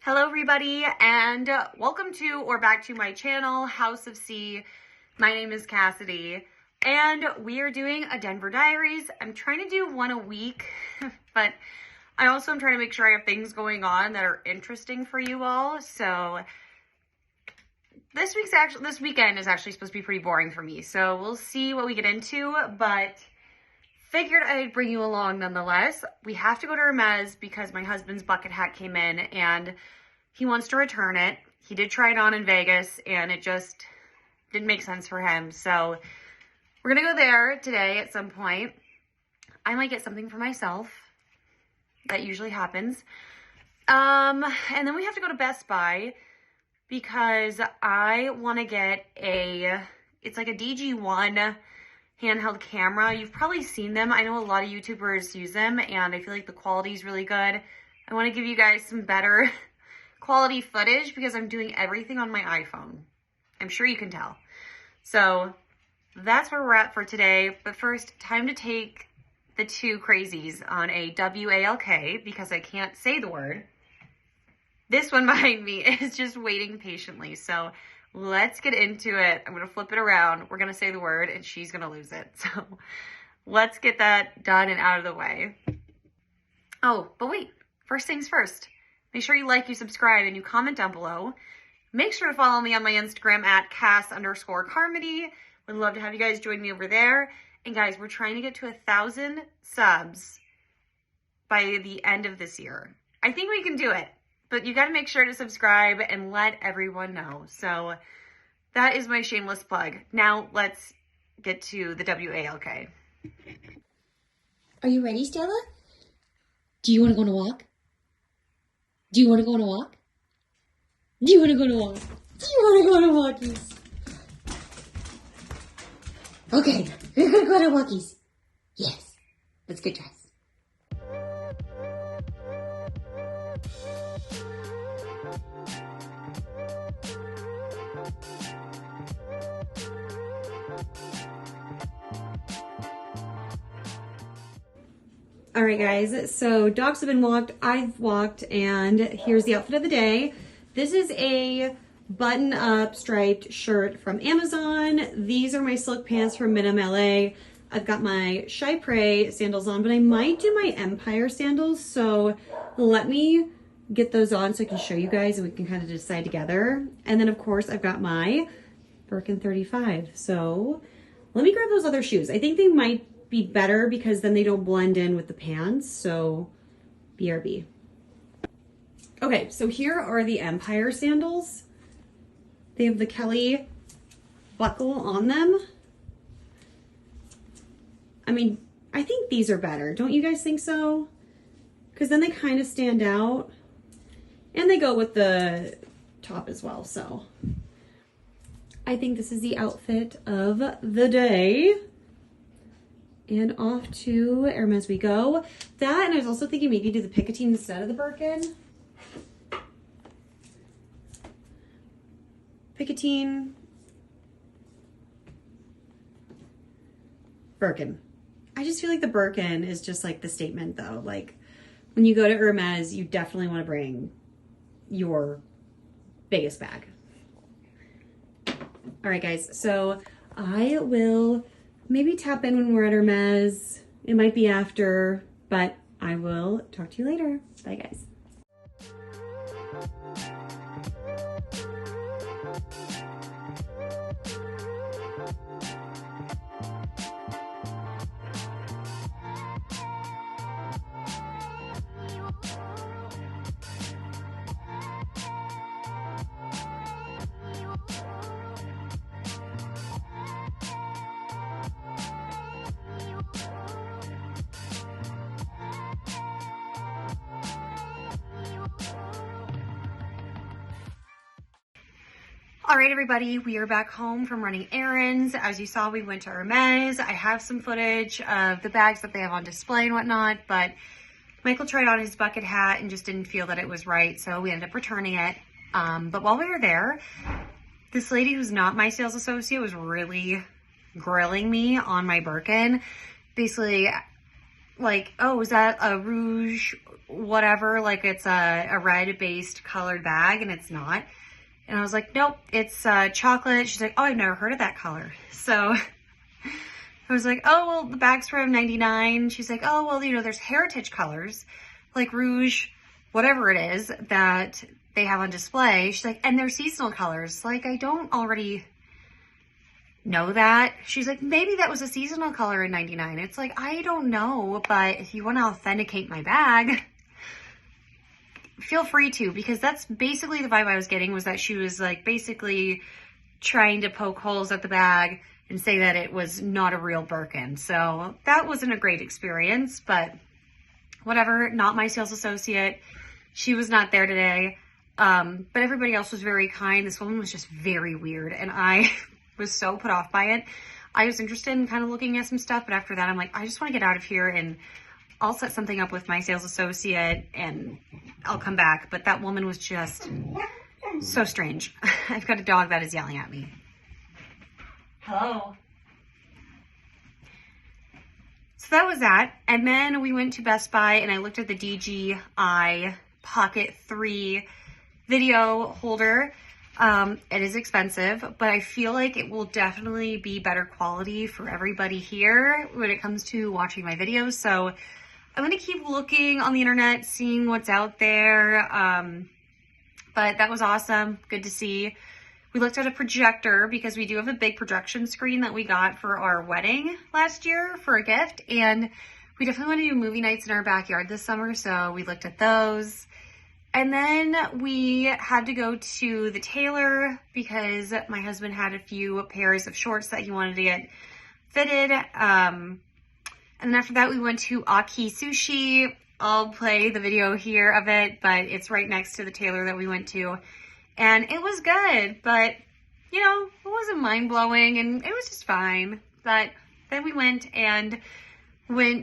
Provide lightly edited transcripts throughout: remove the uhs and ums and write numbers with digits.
Hello everybody, and welcome to or back to my channel, House of C. My name is Cassidy, and we are doing a Denver Diaries. I'm trying to do one a week, but I also am trying to make sure I have things going on that are interesting for you all. So this weekend is actually supposed to be pretty boring for me. So we'll see what we get into, but figured I'd bring you along nonetheless. We have to go to Hermes because my husband's bucket hat came in and he wants to return it. He did try it on in Vegas and it just didn't make sense for him. So we're gonna go there today at some point. I might get something for myself. That usually happens. And then we have to go to Best Buy because I want to get it's like a DG1 handheld camera. You've probably seen them. I know a lot of YouTubers use them and I feel like the quality is really good. I want to give you guys some better quality footage because I'm doing everything on my iPhone. I'm sure you can tell. So that's where we're at for today. But first, time to take the two crazies on a WALK because I can't say the word. This one behind me is just waiting patiently. So let's get into it. I'm going to flip it around. We're going to say the word and she's going to lose it. So let's get that done and out of the way. Oh, but wait, first things first. Make sure you like, you subscribe, and you comment down below. Make sure to follow me on my Instagram at Cass_Carmody. Would love to have you guys join me over there. And guys, we're trying to get to 1,000 subs by the end of this year. I think we can do it. But you got to make sure to subscribe and let everyone know. So that is my shameless plug. Now let's get to the WALK. Are you ready, Stella? Do you want to go on a walk? Do you want to go on a walk? Do you want to go on a walk? Do you want to go on a walkies? Okay, we're going to go on a walkies. Yes, let's get dressed. All right, guys, so dogs have been walked, I've walked, and here's the outfit of the day. This is a button-up striped shirt from Amazon. These are my silk pants from Minim LA. I've got my Chypre sandals on, but I might do my Empire sandals, so let me get those on so I can show you guys and we can kind of decide together. And then, of course, I've got my Birkin 35. So let me grab those other shoes. I think they might be better because then they don't blend in with the pants. So BRB. Okay, so here are the Empire sandals. They have the Kelly buckle on them. I mean, I think these are better. Don't you guys think so? Because then they kind of stand out and they go with the top as well. So I think this is the outfit of the day. And off to Hermes we go. That, and I was also thinking maybe do the Picotin instead of the Birkin. Picotin. Birkin. I just feel like the Birkin is just like the statement though. Like when you go to Hermes, you definitely want to bring your biggest bag. All right, guys. So I will maybe tap in when we're at Hermes. It might be after, but I will talk to you later. Bye, guys. All right, everybody, we are back home from running errands. As you saw, we went to Hermes. I have some footage of the bags that they have on display and whatnot, but Michael tried on his bucket hat and just didn't feel that it was right, so we ended up returning it. But while we were there, this lady who's not my sales associate was really grilling me on my Birkin. Basically, like, oh, is that a rouge whatever, like it's a red-based colored bag, and it's not. And I was like, nope, it's chocolate. She's like, oh, I've never heard of that color. So I was like, oh, well, the bag's from 99. She's like, oh, well, you know, there's heritage colors, like rouge, whatever it is, that they have on display. She's like, and they're seasonal colors. Like, I don't already know that. She's like, maybe that was a seasonal color in 99. It's like, I don't know, but if you want to authenticate my bag, feel free to, because that's basically the vibe I was getting, was that she was like basically trying to poke holes at the bag and say that it was not a real Birkin. So that wasn't a great experience, but whatever, not my sales associate. She was not there today. But everybody else was very kind. This woman was just very weird, and I was so put off by it. I was interested in kind of looking at some stuff, but after that, I'm like, I just want to get out of here, and I'll set something up with my sales associate and I'll come back. But that woman was just so strange. I've got a dog that is yelling at me. Hello. So that was that. And then we went to Best Buy and I looked at the DJI Pocket 3 video holder. It is expensive, but I feel like it will definitely be better quality for everybody here when it comes to watching my videos. So I'm going to keep looking on the internet, seeing what's out there. But that was awesome. Good to see. We looked at a projector because we do have a big projection screen that we got for our wedding last year for a gift. And we definitely want to do movie nights in our backyard this summer. So we looked at those. And then we had to go to the tailor because my husband had a few pairs of shorts that he wanted to get fitted. And then after that, we went to Aki Sushi. I'll play the video here of it, but it's right next to the tailor that we went to. And it was good, but, you know, it wasn't mind-blowing, and it was just fine. But then we went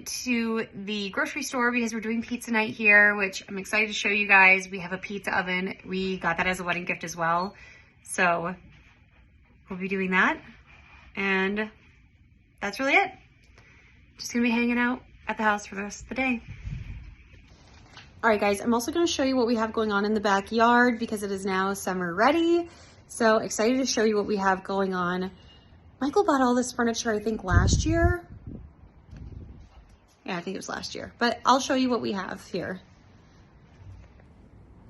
to the grocery store because we're doing pizza night here, which I'm excited to show you guys. We have a pizza oven. We got that as a wedding gift as well. So we'll be doing that. And that's really it. Just gonna be hanging out at the house for the rest of the day. All right, guys, I'm also gonna show you what we have going on in the backyard because it is now summer ready. So excited to show you what we have going on. Michael bought all this furniture, I think, last year. Yeah, I think it was last year, but I'll show you what we have here.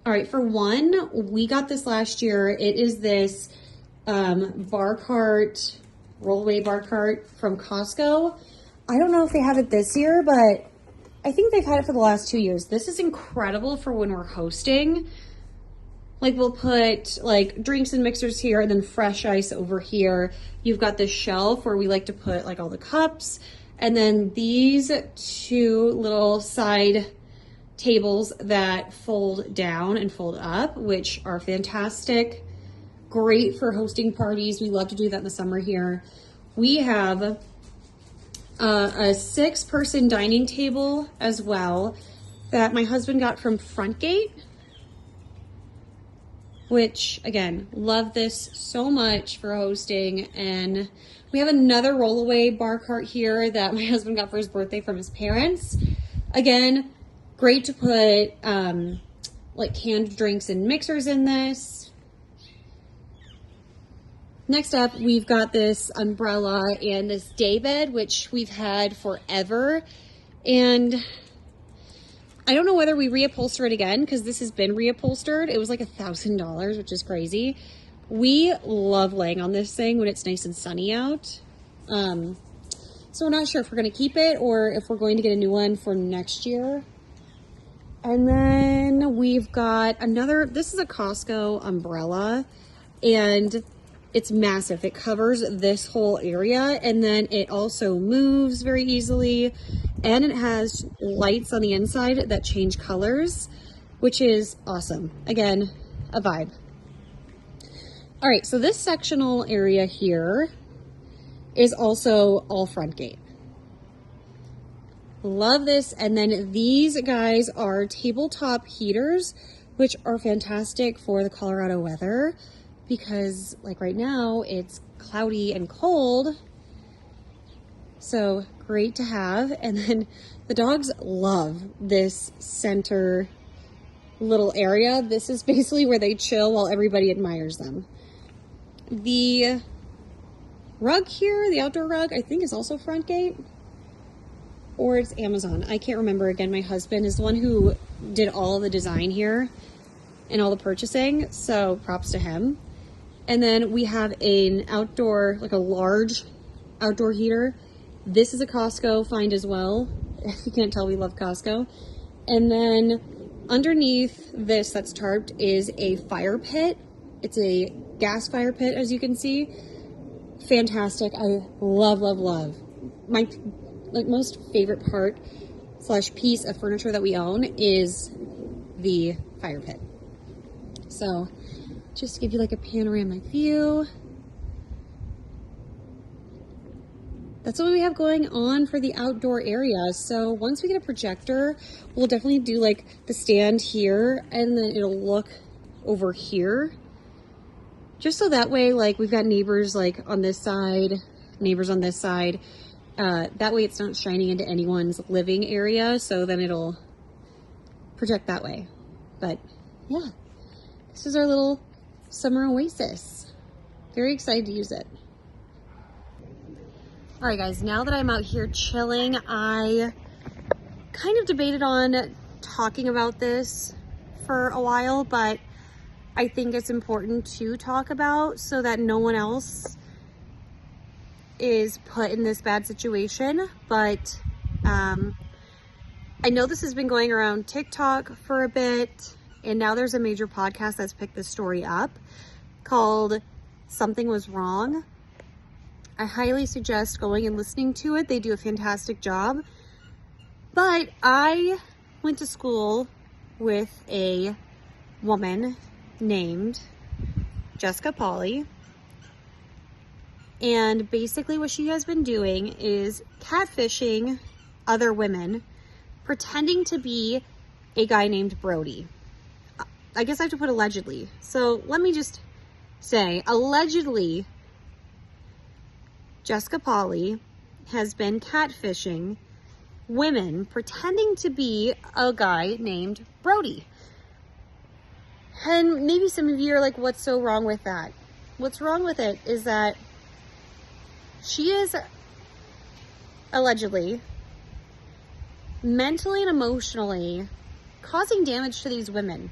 All right, for one, we got this last year. It is this bar cart, rollaway bar cart from Costco. I don't know if they have it this year, but I think they've had it for the last 2 years. This is incredible for when we're hosting. Like, we'll put like drinks and mixers here and then fresh ice over here. You've got this shelf where we like to put like all the cups. And then these two little side tables that fold down and fold up, which are fantastic. Great for hosting parties. We love to do that in the summer here. We have a 6-person dining table as well that my husband got from Frontgate, which, again, love this so much for hosting. And we have another rollaway bar cart here that my husband got for his birthday from his parents. Again, great to put like canned drinks and mixers in this. Next up, we've got this umbrella and this day bed, which we've had forever. And I don't know whether we reupholster it again because this has been reupholstered. It was like $1,000, which is crazy. We love laying on this thing when it's nice and sunny out. So we're not sure if we're going to keep it or if we're going to get a new one for next year. And then we've got another, this is a Costco umbrella, and it's massive. It covers this whole area, and then it also moves very easily, and it has lights on the inside that change colors, which is awesome. Again, a vibe. All right, so this sectional area here is also all Frontgate. Love this. And then these guys are tabletop heaters, which are fantastic for the Colorado weather because, like right now, it's cloudy and cold. So great to have. And then the dogs love this center little area. This is basically where they chill while everybody admires them. The rug here, the outdoor rug, I think is also front gate, or it's Amazon. I can't remember. Again, my husband is the one who did all of the design here and all the purchasing, so props to him. And then we have an outdoor, like a large outdoor heater. This is a Costco find as well. If you can't tell, we love Costco. And then underneath this that's tarped is a fire pit. It's a gas fire pit, as you can see. Fantastic. I love, love, love. My most favorite part / piece of furniture that we own is the fire pit. So just to give you like a panoramic view. That's what we have going on for the outdoor area. So once we get a projector, we'll definitely do like the stand here, and then it'll look over here. Just so that way, like, we've got neighbors like on this side, neighbors on this side. That way it's not shining into anyone's living area, so then it'll project that way. But yeah, this is our little summer oasis. Very excited to use it. All right, guys, now that I'm out here chilling, I kind of debated on talking about this for a while, but I think it's important to talk about so that no one else is put in this bad situation. But I know this has been going around TikTok for a bit, and now there's a major podcast that's picked this story up called Something Was Wrong. I highly suggest going and listening to it. They do a fantastic job. But I went to school with a woman named Jessica Pauly. And basically what she has been doing is catfishing other women, pretending to be a guy named Brody. I guess I have to put allegedly. So let me just say, allegedly, Jessica Pauly has been catfishing women, pretending to be a guy named Brody. And maybe some of you are like, what's so wrong with that? What's wrong with it is that she is allegedly mentally and emotionally causing damage to these women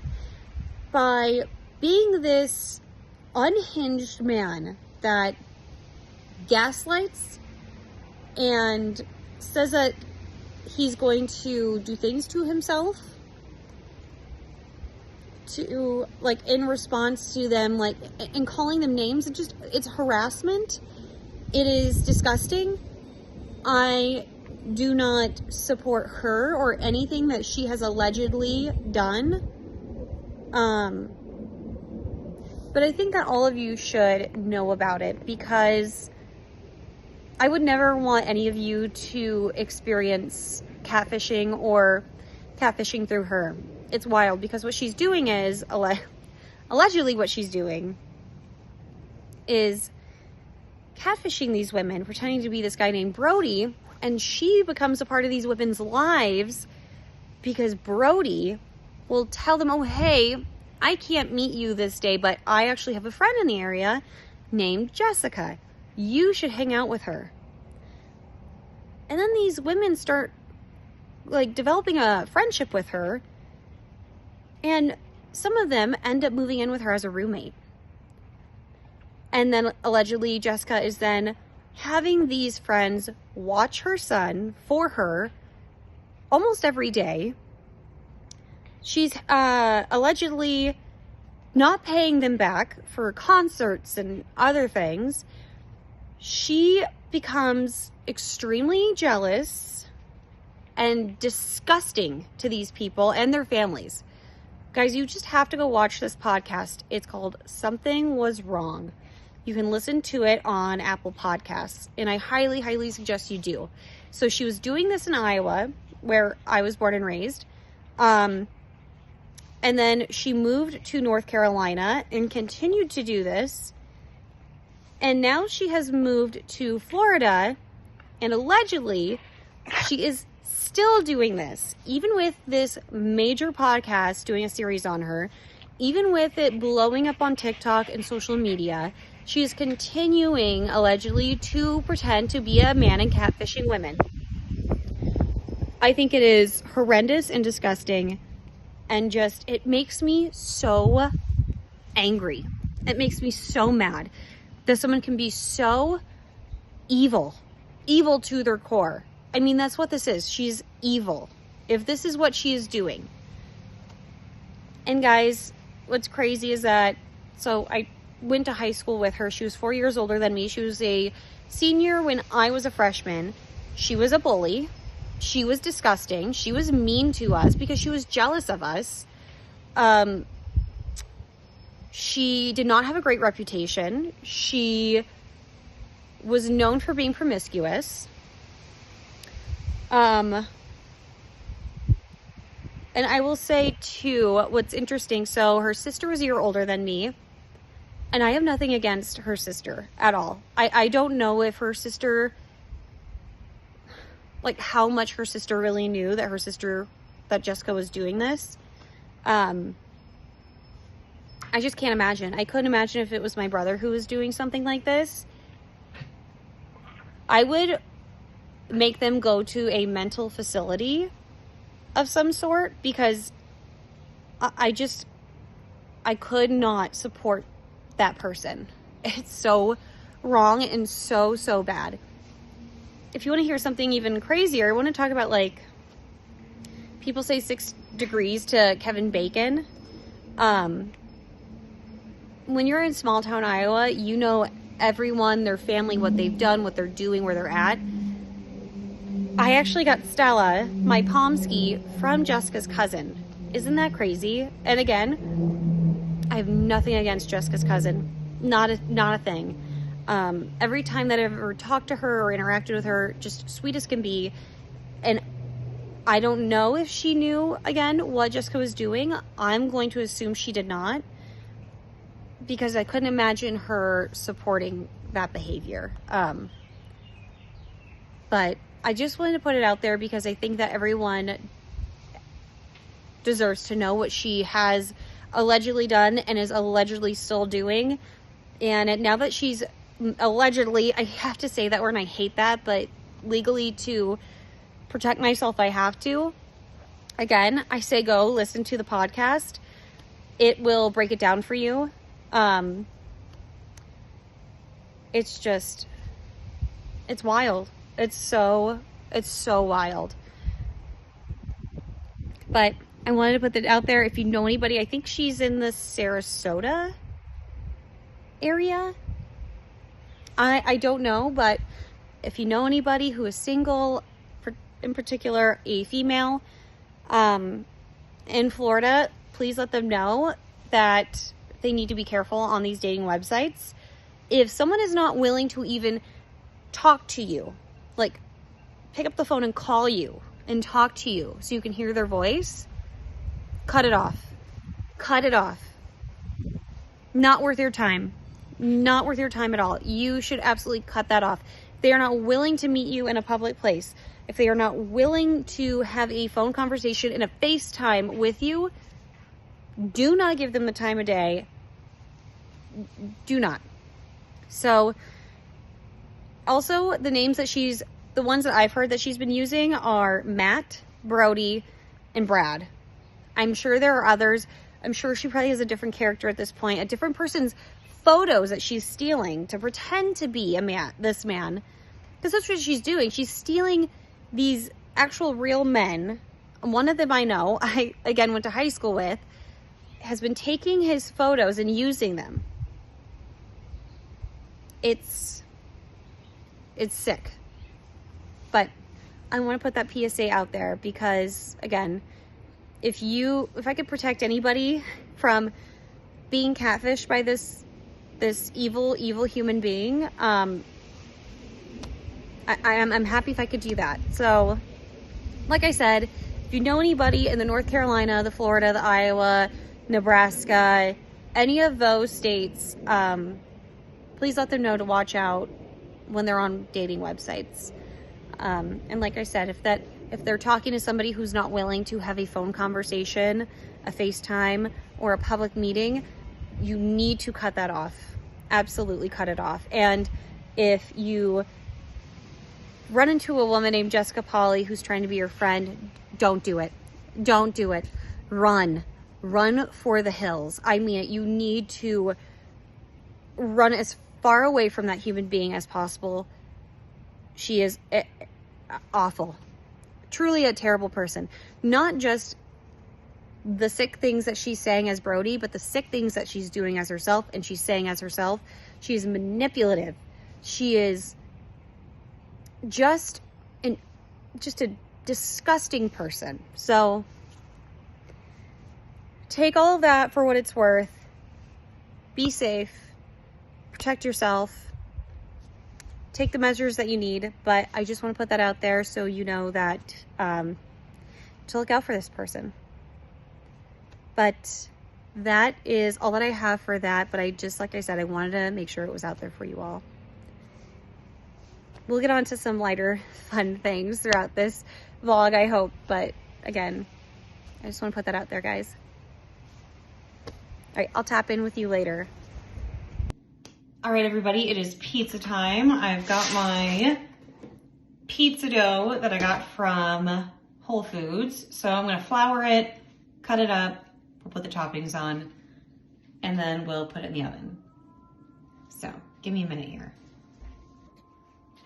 by being this unhinged man that gaslights and says that he's going to do things to himself to, like, in response to them, like, and calling them names. It's harassment. It is disgusting. I do not support her or anything that she has allegedly done. But I think that all of you should know about it, because I would never want any of you to experience catfishing or catfishing through her. It's wild, because what she's doing is, allegedly what she's doing is catfishing these women, pretending to be this guy named Brody, and she becomes a part of these women's lives because Brody will tell them, oh, hey, I can't meet you this day, but I actually have a friend in the area named Jessica. You should hang out with her. And then these women start, like, developing a friendship with her, and some of them end up moving in with her as a roommate. And then allegedly Jessica is then having these friends watch her son for her almost every day. She's allegedly not paying them back for concerts and other things. She becomes extremely jealous and disgusting to these people and their families. Guys, you just have to go watch this podcast. It's called Something Was Wrong. You can listen to it on Apple Podcasts, and I highly, highly suggest you do. So she was doing this in Iowa, where I was born and raised. And then she moved to North Carolina and continued to do this. And now she has moved to Florida And allegedly, she is still doing this, even with this major podcast doing a series on her, even with it blowing up on TikTok and social media. She is continuing, allegedly, to pretend to be a man and catfishing women. I think it is horrendous and disgusting, and just, it makes me so angry. It makes me so mad that someone can be so evil to their core. I mean, that's what this is. She's evil. If this is what she is doing. And guys, what's crazy is that, so I went to high school with her. She was 4 years older than me. She was a senior when I was a freshman. She was a bully. She was disgusting. She was mean to us because she was jealous of us. She did not have a great reputation. She was known for being promiscuous. And I will say too, what's interesting, so her sister was a year older than me, and I have nothing against her sister at all. I don't know if her sister, like how much her sister really knew that Jessica was doing this. I just can't imagine. I couldn't imagine if it was my brother who was doing something like this. I would make them go to a mental facility of some sort, because I could not support that person. It's so wrong and so bad. If you want to hear something even crazier, I want to talk about, like, people say 6 degrees to Kevin Bacon. When you're in small town Iowa, you know everyone, their family, what they've done, what they're doing, where they're at. I actually got Stella, my Pomsky, from Jessica's cousin. Isn't that crazy? And again, I have nothing against Jessica's cousin. Not a thing. Every time that I've ever talked to her or interacted with her, just sweet as can be. And I don't know if she knew, again, what Jessica was doing. I'm going to assume she did not, because I couldn't imagine her supporting that behavior. But I just wanted to put it out there because I think that everyone deserves to know what she has allegedly done and is allegedly still doing. And now that she's allegedly, I have to say that word and I hate that, but legally, to protect myself, I have to. Again, I say go listen to the podcast. It will break it down for you. It's wild. It's so wild. But I wanted to put that out there. If you know anybody, I think she's in the Sarasota area. I don't know, but if you know anybody who is single, in particular a female, in Florida, please let them know that they need to be careful on these dating websites. If someone is not willing to even talk to you, like pick up the phone and call you and talk to you so you can hear their voice, cut it off. Cut it off. Not worth your time. Not worth your time at all. You should absolutely cut that off. If they are not willing to meet you in a public place, if they are not willing to have a phone conversation and a FaceTime with you, do not give them the time of day. Do not. So, also, the names that the ones that I've heard that she's been using are Matt, Brody, and Brad. I'm sure there are others. I'm sure she probably has a different character at this point, a different person's photos that she's stealing to pretend to be this man. Because that's what she's doing. She's stealing these actual real men. One of them I know, I again went to high school with, has been taking his photos and using them. It's sick. But I want to put that PSA out there because, again, if I could protect anybody from being catfished by this evil human being, I'm happy if I could do that. So, like I said, if you know anybody in the North Carolina, the Florida, the Iowa, Nebraska, any of those states, please let them know to watch out when they're on dating websites. And like I said, if they're talking to somebody who's not willing to have a phone conversation, a FaceTime, or a public meeting, you need to cut that off. Absolutely cut it off. And if you run into a woman named Jessica Polly who's trying to be your friend, don't do it. Don't do it. Run. Run for the hills. I mean it. You need to run as far away from that human being as possible. She is awful. Truly a terrible person. Not just the sick things that she's saying as Brody, but the sick things that she's doing as herself, and she's saying as herself. She's manipulative. She is just a disgusting person. So take all of that for what it's worth. Be safe. Protect yourself. Take the measures that you need. But I just want to put that out there so you know that to look out for this person. But that is all that I have for that. But like I said, I wanted to make sure it was out there for you all. We'll get on to some lighter, fun things throughout this vlog, I hope. But again, I just want to put that out there, guys. All right, I'll tap in with you later. All right, everybody, it is pizza time. I've got my pizza dough that I got from Whole Foods. So I'm gonna flour it, cut it up, we'll put the toppings on, and then we'll put it in the oven. So give me a minute here.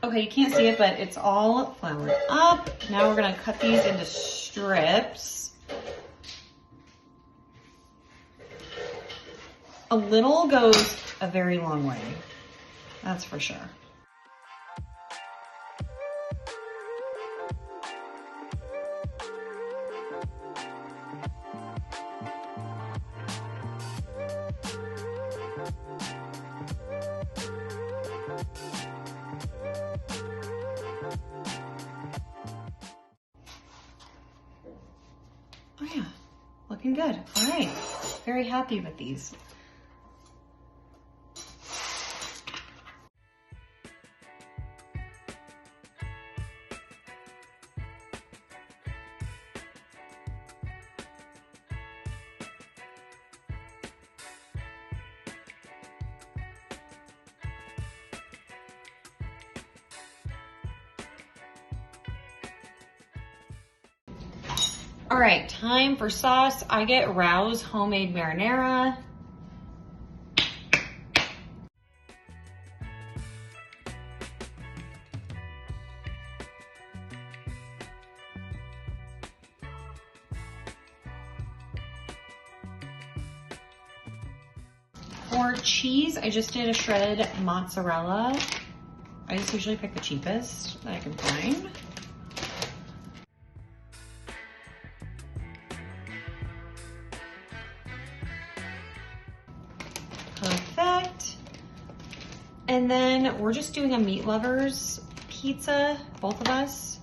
Okay, you can't see it, but it's all floured up. Now we're gonna cut these into strips. A little goes a very long way, that's for sure. Oh yeah, looking good. All right, very happy with these. All right, time for sauce. I get Rao's homemade marinara. For cheese, I just did a shredded mozzarella. I just usually pick the cheapest that I can find. Perfect. And then we're just doing a meat lovers pizza, both of us.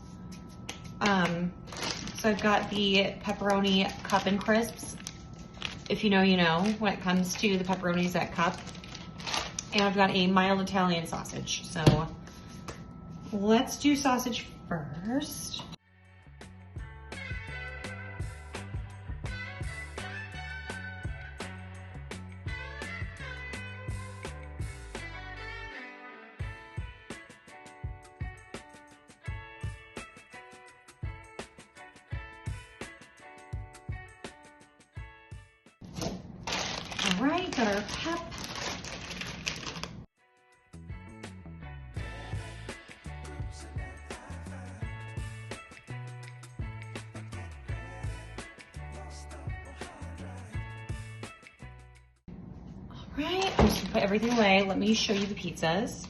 So I've got the pepperoni cup and crisps. If you know, you know, when it comes to the pepperonis at cup. And I've got a mild Italian sausage. So let's do sausage first. All right, got our pep. All right, I'm just gonna put everything away. Let me show you the pizzas.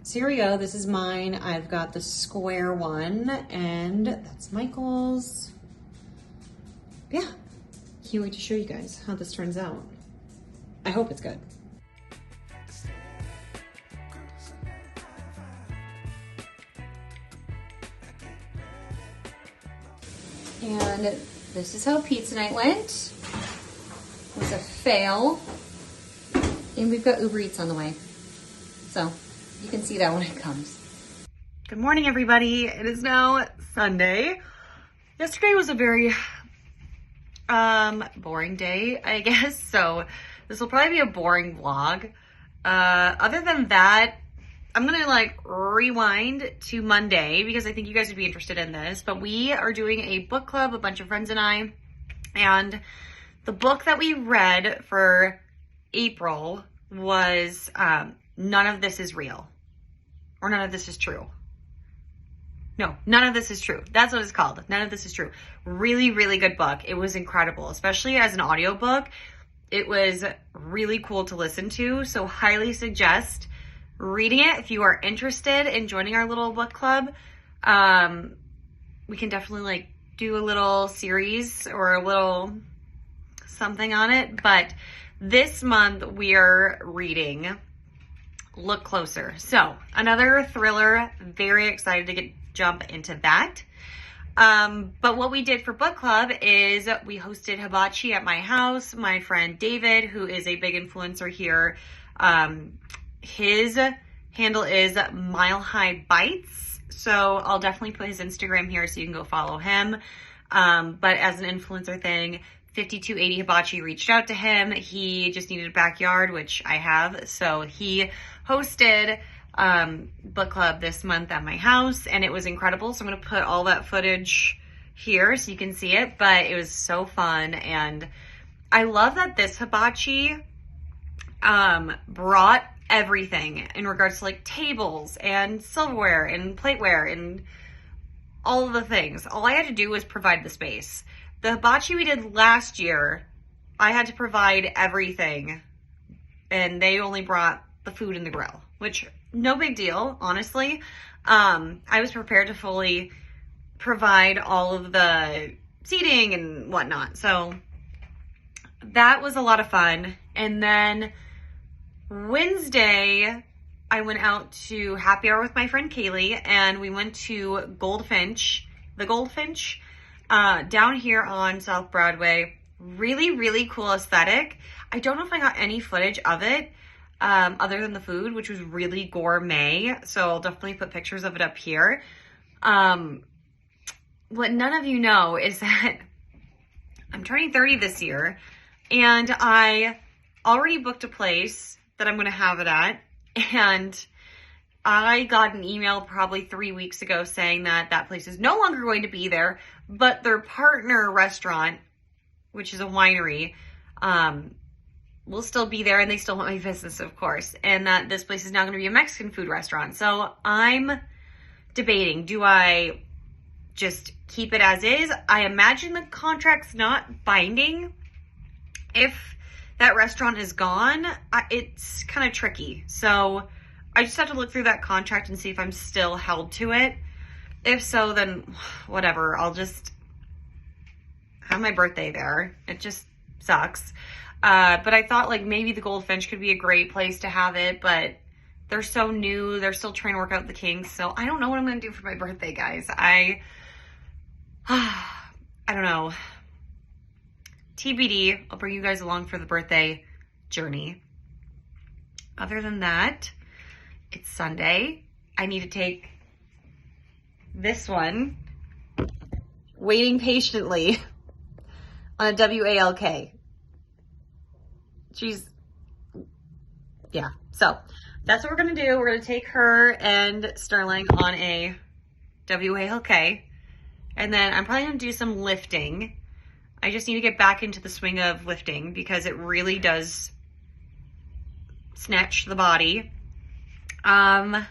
So here we go, this is mine. I've got the square one, and that's Michael's. Yeah, can't wait to show you guys how this turns out. I hope it's good. And this is how pizza night went. It was a fail. And we've got Uber Eats on the way. So you can see that when it comes. Good morning, everybody. It is now Sunday. Yesterday was a very boring day, I guess. So this will probably be a boring vlog. Other than that, I'm gonna like rewind to Monday because I think you guys would be interested in this. But we are doing a book club, a bunch of friends and I, and the book that we read for April was None of This Is Real, or None of This Is True. No, None of This Is True. That's what it's called. None of This Is True. Really, really good book. It was incredible, especially as an audiobook. It was really cool to listen to, so highly suggest reading it if you are interested in joining our little book club. We can definitely like do a little series or a little something on it, but this month we are reading Look Closer. So another thriller, very excited to jump into that. But what we did for book club is we hosted hibachi at my house. My friend David, who is a big influencer here, his handle is Mile High Bites. So I'll definitely put his Instagram here so you can go follow him. But as an influencer thing, 5280 Hibachi reached out to him. He just needed a backyard, which I have. So he hosted book club this month at my house, and it was incredible. So I'm going to put all that footage here so you can see it, but it was so fun. And I love that this hibachi brought everything in regards to like tables and silverware and plateware and all of the things. All I had to do was provide the space. The hibachi we did last year, I had to provide everything, and they only brought the food and the grill, which no big deal, honestly. I was prepared to fully provide all of the seating and whatnot. So that was a lot of fun. And then Wednesday, I went out to happy hour with my friend Kaylee, and we went to the Goldfinch, down here on South Broadway. Really, really cool aesthetic. I don't know if I got any footage of it, other than the food, which was really gourmet. So I'll definitely put pictures of it up here. What none of you know is that I'm turning 30 this year, and I already booked a place that I'm going to have it at. And I got an email probably 3 weeks ago saying that that place is no longer going to be there, but their partner restaurant, which is a winery, will still be there, and they still want my business, of course, and that this place is now going to be a Mexican food restaurant. So I'm debating, do I just keep it as is? I imagine the contract's not binding. If that restaurant is gone, it's kind of tricky. So I just have to look through that contract and see if I'm still held to it. If so, then whatever. I'll just have my birthday there. It just sucks. But I thought like maybe the Goldfinch could be a great place to have it, but they're so new. They're still trying to work out the kinks. So I don't know what I'm going to do for my birthday, guys. I don't know. TBD. I'll bring you guys along for the birthday journey. Other than that, it's Sunday. I need to take this one, waiting patiently on a WALK. Yeah. So that's what we're going to do. We're going to take her and Sterling on a WALK. And then I'm probably going to do some lifting. I just need to get back into the swing of lifting because it really does snatch the body. And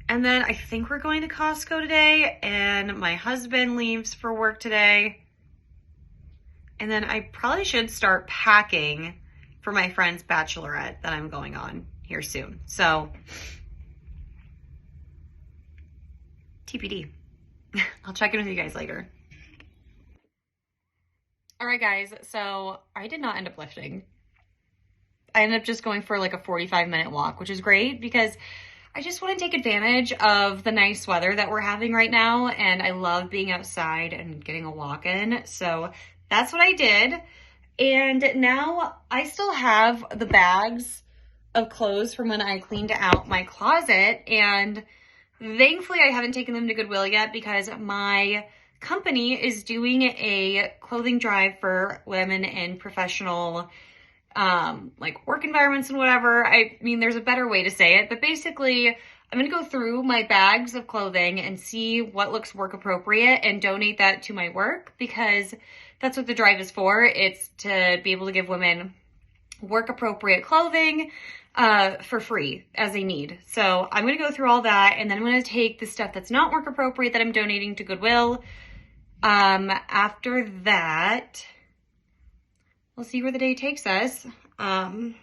then I think we're going to Costco today, and my husband leaves for work today. And then I probably should start packing for my friend's bachelorette that I'm going on here soon. So TBD. I'll check in with you guys later. All right, guys. So I did not end up lifting. I ended up just going for like a 45-minute walk, which is great because I just want to take advantage of the nice weather that we're having right now. And I love being outside and getting a walk in. So that's what I did. And now I still have the bags of clothes from when I cleaned out my closet, and Thankfully, I haven't taken them to Goodwill yet because my company is doing a clothing drive for women in professional like work environments and whatever. I mean, there's a better way to say it, but basically I'm going to go through my bags of clothing and see what looks work appropriate and donate that to my work, because that's what the drive is for. It's to be able to give women work appropriate clothing for free as they need. So I'm going to go through all that, and then I'm going to take the stuff that's not work appropriate that I'm donating to Goodwill. After that, we'll see where the day takes us. I think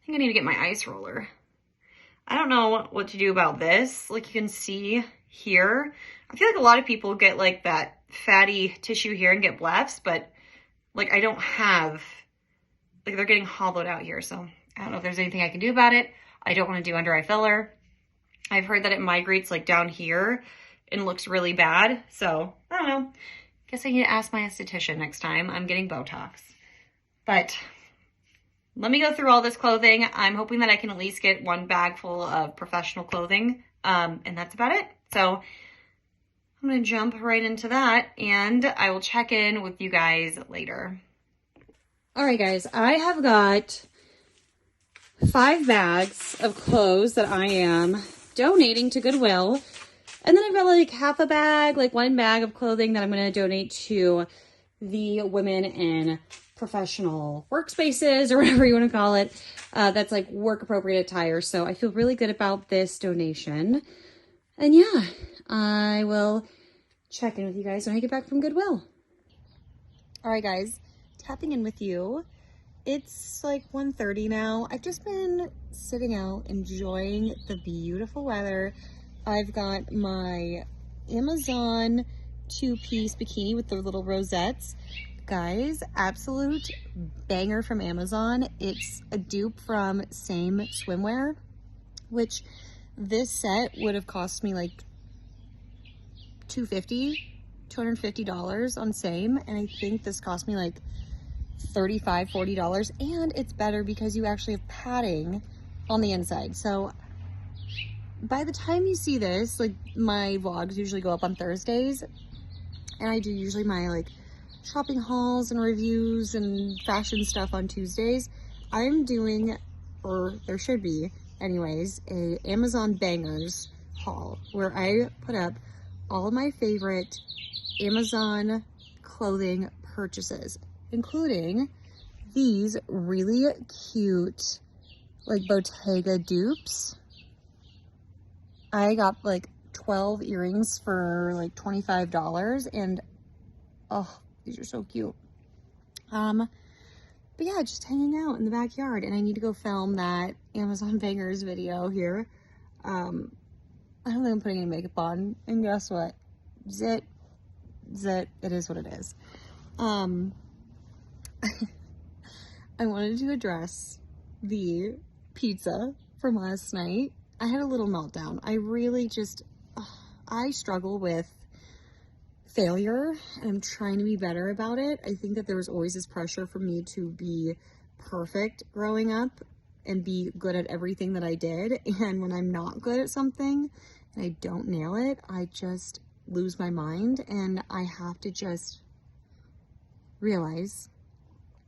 I need to get my ice roller. I don't know what to do about this. Like you can see here, I feel like a lot of people get like that fatty tissue here and get blephs, but like I don't have, like they're getting hollowed out here. So I don't know if there's anything I can do about it. I don't want to do under eye filler. I've heard that it migrates like down here and looks really bad. So I don't know. Guess I need to ask my esthetician next time I'm getting Botox. But let me go through all this clothing. I'm hoping that I can at least get one bag full of professional clothing. And that's about it. So I'm going to jump right into that, and I will check in with you guys later. All right, guys, I have got 5 bags of clothes that I am donating to Goodwill. And then I've got like half a bag, like 1 bag of clothing that I'm going to donate to the women in professional workspaces, or whatever you want to call it. That's like work appropriate attire. So I feel really good about this donation. And yeah, I will check in with you guys when I get back from Goodwill. All right, guys, tapping in with you. It's like 1:30 now. I've just been sitting out enjoying the beautiful weather. I've got my Amazon 2-piece bikini with the little rosettes. Guys, absolute banger from Amazon. It's a dupe from Same Swimwear, which this set would have cost me like $250 on Same, and I think this cost me like $35-40, and it's better because you actually have padding on the inside. So by the time you see this, like my vlogs usually go up on Thursdays, and I do usually my like shopping hauls and reviews and fashion stuff on Tuesdays. I'm doing, or there should be anyways, a Amazon Bangers haul where I put up all of my favorite Amazon clothing purchases, including these really cute like Bottega dupes. I got like 12 earrings for like $25, and oh, these are so cute. But yeah, just hanging out in the backyard, and I need to go film that Amazon Bangers video here. I don't think I'm putting any makeup on, and guess what? Zit, it is what it is. I wanted to address the pizza from last night. I had a little meltdown. I really just, I struggle with failure, and I'm trying to be better about it. I think that there was always this pressure for me to be perfect growing up and be good at everything that I did. And when I'm not good at something and I don't nail it, I just lose my mind, and I have to just realize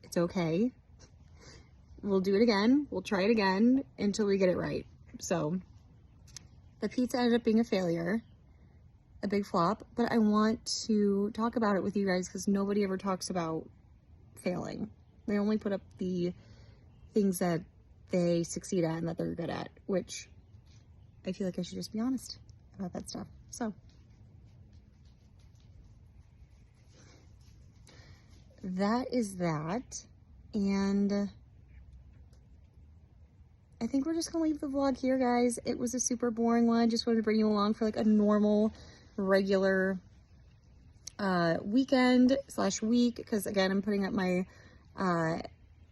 it's okay. We'll do it again. We'll try it again until we get it right. So the pizza ended up being a failure, a big flop, but I want to talk about it with you guys because nobody ever talks about failing. They only put up the things that they succeed at and that they're good at, which I feel like I should just be honest about that stuff. So that is that, and I think we're just gonna leave the vlog here, guys. It was a super boring one. Just wanted to bring you along for like a normal, regular weekend / week, because again, I'm putting up my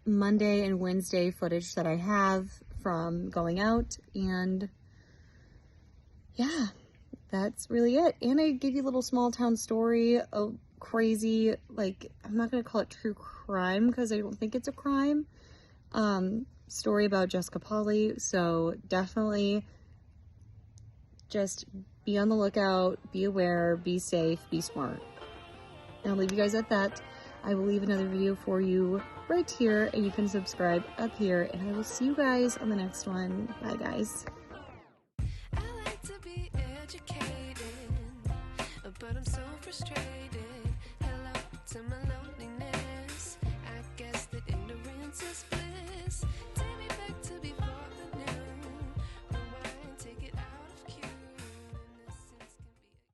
Monday and Wednesday footage that I have from going out, and yeah, that's really it. And I gave you a little small town story, a crazy, like, I'm not gonna call it true crime because I don't think it's a crime, story about Jessica Polly. So definitely just be on the lookout, be aware, be safe, be smart. And I'll leave you guys at that. I will leave another video for you right here, and you can subscribe up here, and I will see you guys on the next one. Bye, guys. I like to be educated, but I'm so frustrated. Hello to my